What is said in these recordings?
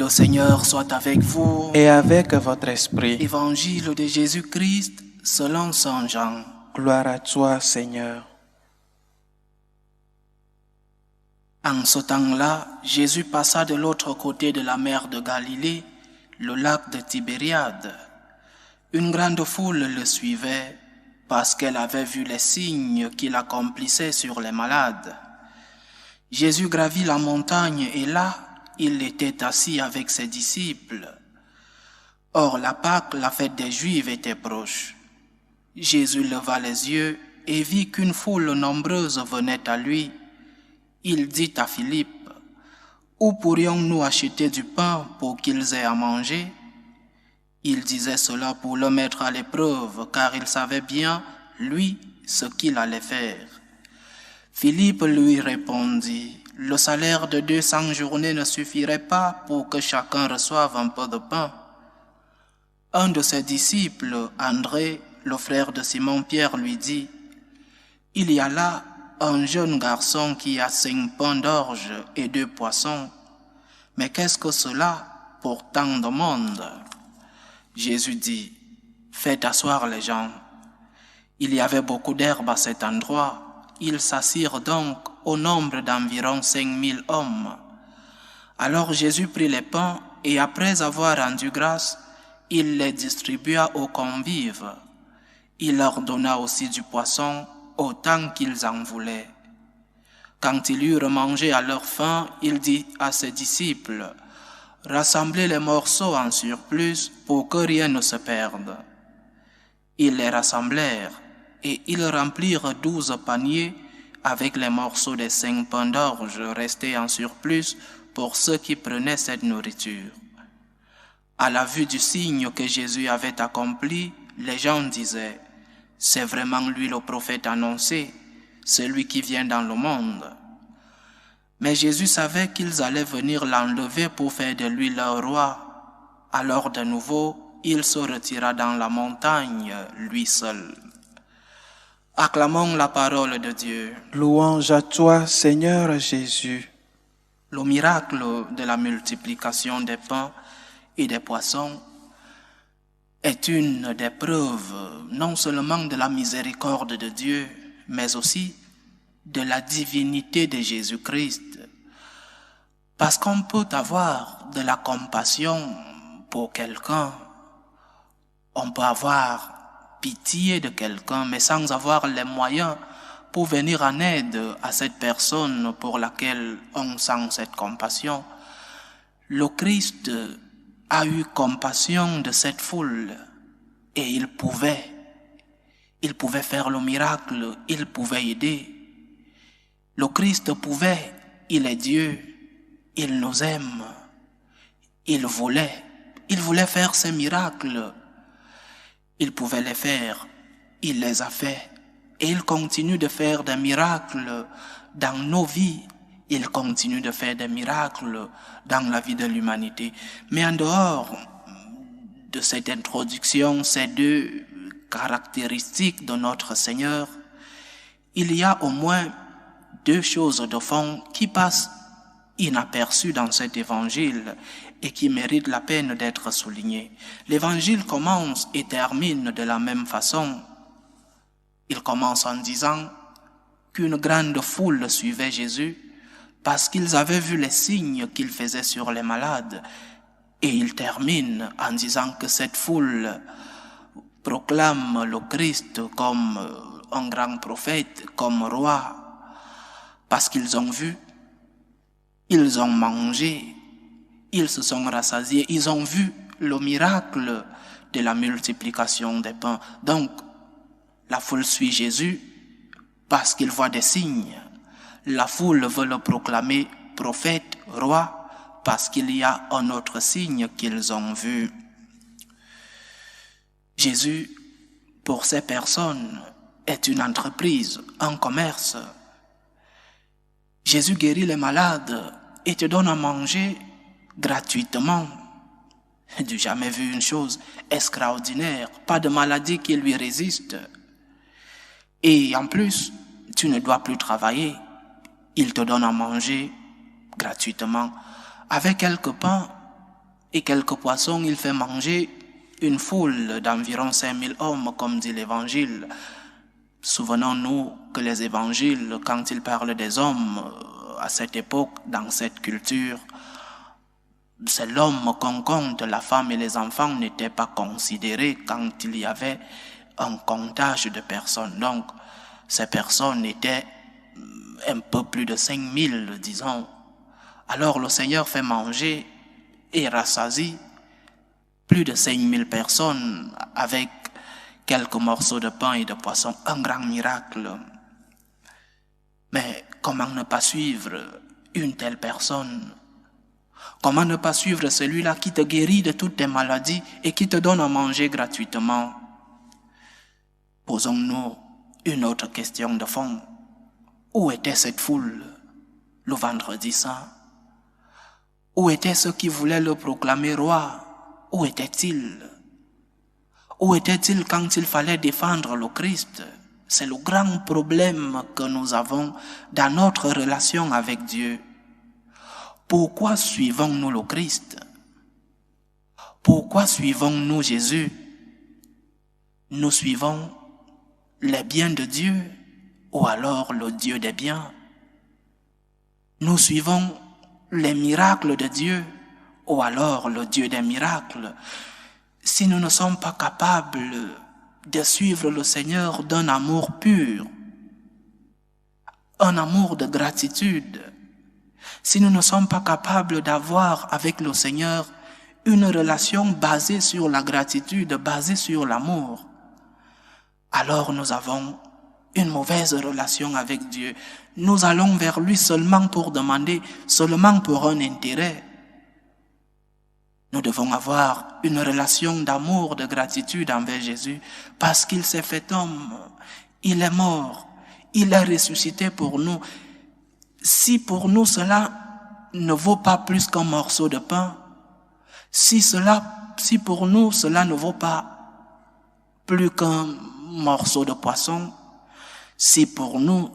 Le Seigneur soit avec vous. Et avec votre esprit. Évangile de Jésus-Christ selon Saint Jean. Gloire à toi, Seigneur. En ce temps-là, Jésus passa de l'autre côté de la mer de Galilée, le lac de Tibériade. Une grande foule le suivait parce qu'elle avait vu les signes qu'il accomplissait sur les malades. Jésus gravit la montagne et là, il était assis avec ses disciples. Or, la Pâque, la fête des Juifs, était proche. Jésus leva les yeux et vit qu'une foule nombreuse venait à lui. Il dit à Philippe, « Où pourrions-nous acheter du pain pour qu'ils aient à manger ?» Il disait cela pour le mettre à l'épreuve, car il savait bien, lui, ce qu'il allait faire. Philippe lui répondit, « Le salaire de 200 journées ne suffirait pas pour que chacun reçoive un peu de pain. » Un de ses disciples, André, le frère de Simon-Pierre, lui dit, « Il y a là un jeune garçon qui a 5 pains d'orge et 2 poissons. Mais qu'est-ce que cela pour tant de monde ?» Jésus dit, « Faites asseoir les gens. » Il y avait beaucoup d'herbe à cet endroit. Ils s'assirent donc au nombre d'environ 5000 hommes. Alors Jésus prit les pains et après avoir rendu grâce, il les distribua aux convives. Il leur donna aussi du poisson autant qu'ils en voulaient. Quand ils eurent mangé à leur faim, il dit à ses disciples, « Rassemblez les morceaux en surplus pour que rien ne se perde. » Ils les rassemblèrent et ils remplirent 12 paniers avec les morceaux des 5 pains d'orge restés en surplus pour ceux qui prenaient cette nourriture. À la vue du signe que Jésus avait accompli, les gens disaient, « C'est vraiment lui le prophète annoncé, celui qui vient dans le monde. » Mais Jésus savait qu'ils allaient venir l'enlever pour faire de lui leur roi. Alors de nouveau, il se retira dans la montagne, lui seul. Acclamons la parole de Dieu. Louange à toi, Seigneur Jésus. Le miracle de la multiplication des pains et des poissons est une des preuves non seulement de la miséricorde de Dieu, mais aussi de la divinité de Jésus-Christ. Parce qu'on peut avoir de la compassion pour quelqu'un, on peut avoir pitié de quelqu'un, mais sans avoir les moyens pour venir en aide à cette personne pour laquelle on sent cette compassion. Le Christ a eu compassion de cette foule et il pouvait faire le miracle, il pouvait aider. Le Christ pouvait, il est Dieu, il nous aime, il voulait faire ces miracles. Il pouvait les faire, il les a faits et il continue de faire des miracles dans nos vies. Il continue de faire des miracles dans la vie de l'humanité. Mais en dehors de cette introduction, ces 2 caractéristiques de notre Seigneur, il y a au moins 2 choses de fond qui passent inaperçues dans cet évangile et qui méritent la peine d'être soulignées. L'évangile commence et termine de la même façon. Il commence en disant qu'une grande foule suivait Jésus parce qu'ils avaient vu les signes qu'il faisait sur les malades. Et il termine en disant que cette foule proclame le Christ comme un grand prophète, comme roi, parce qu'ils ont vu, ils ont mangé, ils se sont rassasiés, ils ont vu le miracle de la multiplication des pains. Donc, la foule suit Jésus parce qu'il voit des signes. La foule veut le proclamer prophète, roi, parce qu'il y a un autre signe qu'ils ont vu. Jésus, pour ces personnes, est une entreprise, un commerce. Jésus guérit les malades et te donne à manger gratuitement. Je n'ai jamais vu une chose extraordinaire, pas de maladie qui lui résiste. Et en plus, tu ne dois plus travailler. Il te donne à manger gratuitement. Avec quelques pains et quelques poissons, il fait manger une foule d'environ 5000 hommes, comme dit l'Évangile. Souvenons-nous que les évangiles, quand ils parlent des hommes, à cette époque, dans cette culture, c'est l'homme qu'on compte, la femme et les enfants n'étaient pas considérés quand il y avait un comptage de personnes. Donc, ces personnes étaient un peu plus de 5000, disons. Alors le Seigneur fait manger et rassasie plus de 5000 personnes avec quelques morceaux de pain et de poisson, un grand miracle. Mais comment ne pas suivre une telle personne? Comment ne pas suivre celui-là qui te guérit de toutes tes maladies et qui te donne à manger gratuitement? Posons-nous une autre question de fond. Où était cette foule le vendredi saint? Où étaient ceux qui voulaient le proclamer roi? Où étaient-ils? Où étaient-ils quand il fallait défendre le Christ? C'est le grand problème que nous avons dans notre relation avec Dieu. Pourquoi suivons-nous le Christ? Pourquoi suivons-nous Jésus? Nous suivons les biens de Dieu ou alors le Dieu des biens? Nous suivons les miracles de Dieu ou alors le Dieu des miracles? Si nous ne sommes pas capables de suivre le Seigneur d'un amour pur, un amour de gratitude, si nous ne sommes pas capables d'avoir avec le Seigneur une relation basée sur la gratitude, basée sur l'amour, alors nous avons une mauvaise relation avec Dieu. Nous allons vers lui seulement pour demander, seulement pour un intérêt. Nous devons avoir une relation d'amour, de gratitude envers Jésus parce qu'il s'est fait homme, il est mort, il est ressuscité pour nous. Si pour nous cela ne vaut pas plus qu'un morceau de pain, si pour nous cela ne vaut pas plus qu'un morceau de poisson, si pour nous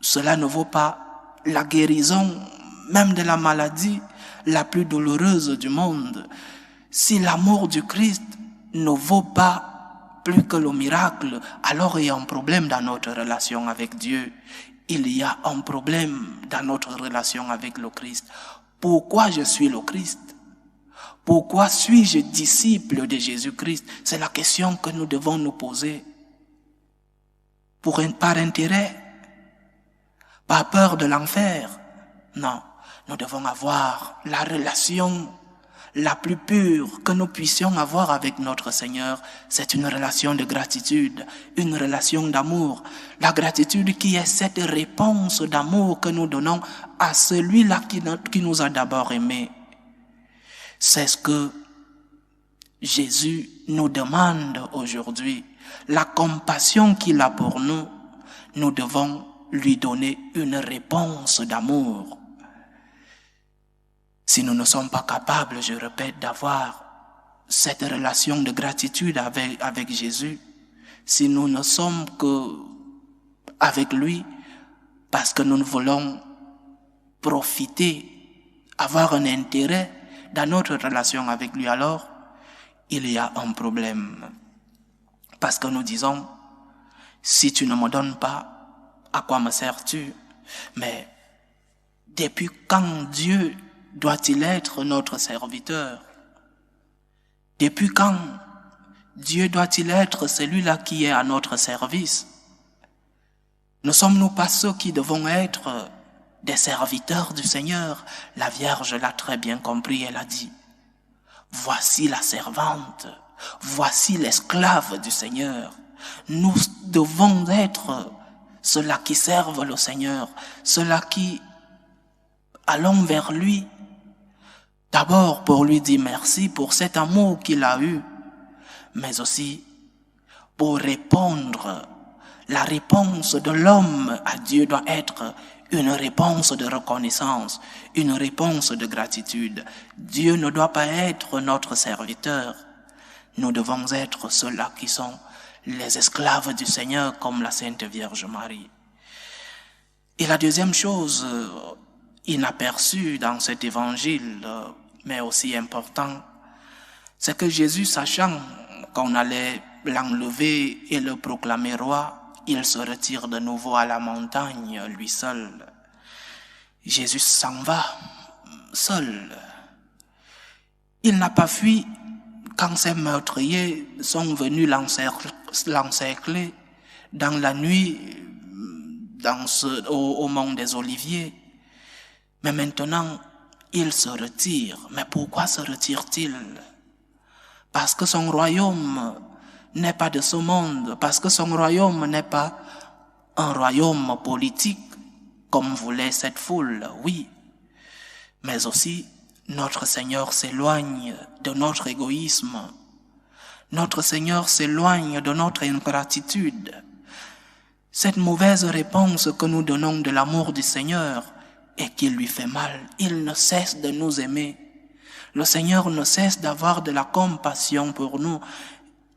cela ne vaut pas la guérison même de la maladie la plus douloureuse du monde, si l'amour du Christ ne vaut pas plus que le miracle, alors il y a un problème dans notre relation avec Dieu. Il y a un problème dans notre relation avec le Christ. Pourquoi je suis le Christ? Pourquoi suis-je disciple de Jésus-Christ? C'est la question que nous devons nous poser. Par intérêt? Par peur de l'enfer? Non, nous devons avoir la relation la plus pure que nous puissions avoir avec notre Seigneur. C'est une relation de gratitude, une relation d'amour. La gratitude qui est cette réponse d'amour que nous donnons à celui-là qui nous a d'abord aimés. C'est ce que Jésus nous demande aujourd'hui. La compassion qu'il a pour nous, nous devons lui donner une réponse d'amour. Si nous ne sommes pas capables, je répète, d'avoir cette relation de gratitude avec Jésus, si nous ne sommes que avec lui parce que nous voulons profiter, avoir un intérêt dans notre relation avec lui, alors il y a un problème. Parce que nous disons, si tu ne me donnes pas, à quoi me sers-tu? Mais depuis quand Dieu doit-il être notre serviteur? Depuis quand Dieu doit-il être celui-là qui est à notre service? Ne sommes-nous pas ceux qui devons être des serviteurs du Seigneur? La Vierge l'a très bien compris, elle a dit, voici la servante, voici l'esclave du Seigneur. Nous devons être ceux-là qui servent le Seigneur, ceux-là qui allons vers lui, d'abord pour lui dire merci pour cet amour qu'il a eu, mais aussi pour répondre. La réponse de l'homme à Dieu doit être une réponse de reconnaissance, une réponse de gratitude. Dieu ne doit pas être notre serviteur. Nous devons être ceux-là qui sont les esclaves du Seigneur comme la Sainte Vierge Marie. Et la deuxième chose inaperçue dans cet évangile, mais aussi important, c'est que Jésus, sachant qu'on allait l'enlever et le proclamer roi, il se retire de nouveau à la montagne, lui seul. Jésus s'en va, seul. Il n'a pas fui quand ces meurtriers sont venus l'encercler dans la nuit au mont des Oliviers. Mais maintenant, il se retire. Mais pourquoi se retire-t-il? Parce que son royaume n'est pas de ce monde, parce que son royaume n'est pas un royaume politique, comme voulait cette foule, oui. Mais aussi, notre Seigneur s'éloigne de notre égoïsme. Notre Seigneur s'éloigne de notre ingratitude. Cette mauvaise réponse que nous donnons de l'amour du Seigneur et qui lui fait mal, il ne cesse de nous aimer. Le Seigneur ne cesse d'avoir de la compassion pour nous.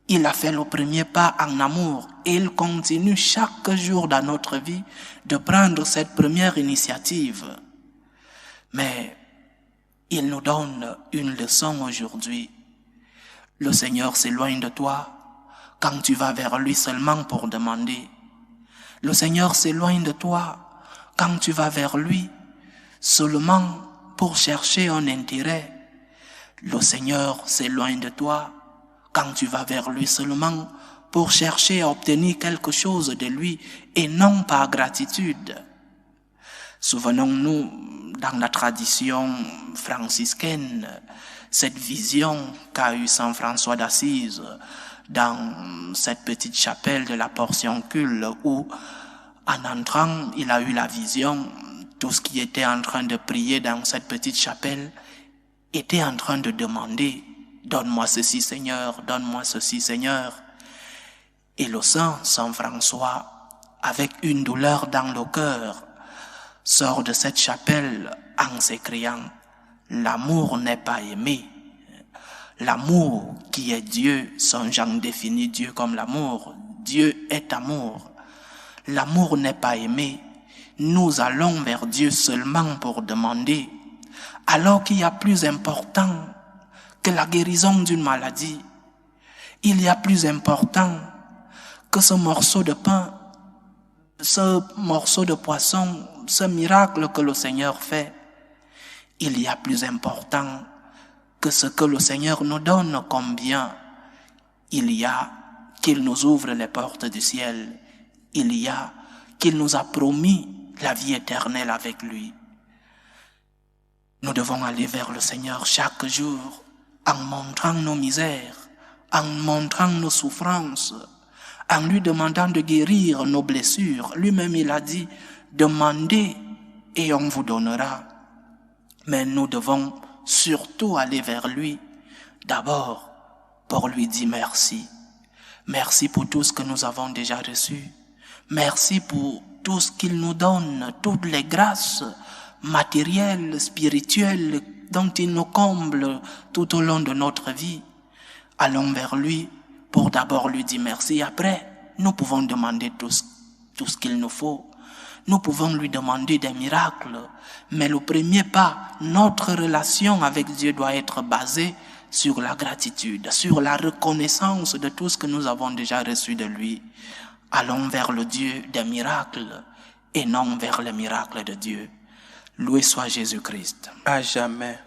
Il a fait le premier pas en amour et il continue chaque jour dans notre vie de prendre cette première initiative. Mais il nous donne une leçon aujourd'hui. Le Seigneur s'éloigne de toi quand tu vas vers lui seulement pour demander. Le Seigneur s'éloigne de toi quand tu vas vers lui seulement pour chercher un intérêt. Le Seigneur s'éloigne de toi quand tu vas vers lui seulement pour chercher à obtenir quelque chose de lui et non par gratitude. Souvenons-nous, dans la tradition franciscaine, cette vision qu'a eue Saint François d'Assise dans cette petite chapelle de la Portioncule où, en entrant, il a eu la vision, tout ce qui était en train de prier dans cette petite chapelle était en train de demander « Donne-moi ceci, Seigneur, donne-moi ceci, Seigneur ». Et le Saint François, avec une douleur dans le cœur, sort de cette chapelle en s'écriant « L'amour n'est pas aimé ». L'amour qui est Dieu, Saint Jean définit Dieu comme l'amour. Dieu est amour. L'amour n'est pas aimé. Nous allons vers Dieu seulement pour demander, alors qu'il y a plus important que la guérison d'une maladie. Il y a plus important que ce morceau de pain, ce morceau de poisson, ce miracle que le Seigneur fait. Il y a plus important que ce que le Seigneur nous donne comme bien. Il y a qu'il nous ouvre les portes du ciel. Il y a qu'il nous a promis la vie éternelle avec lui. Nous devons aller vers le Seigneur chaque jour en montrant nos misères, en montrant nos souffrances, en lui demandant de guérir nos blessures. Lui-même, il a dit, demandez et on vous donnera. Mais nous devons surtout aller vers lui, d'abord pour lui dire merci. Merci pour tout ce que nous avons déjà reçu. Merci pour tout ce qu'il nous donne, toutes les grâces matérielles, spirituelles dont il nous comble tout au long de notre vie. Allons vers lui pour d'abord lui dire merci. Après, nous pouvons demander tout ce qu'il nous faut. Nous pouvons lui demander des miracles. Mais le premier pas, notre relation avec Dieu doit être basée sur la gratitude, sur la reconnaissance de tout ce que nous avons déjà reçu de lui. Allons vers le Dieu des miracles et non vers les miracles de Dieu. Loué soit Jésus-Christ. À jamais.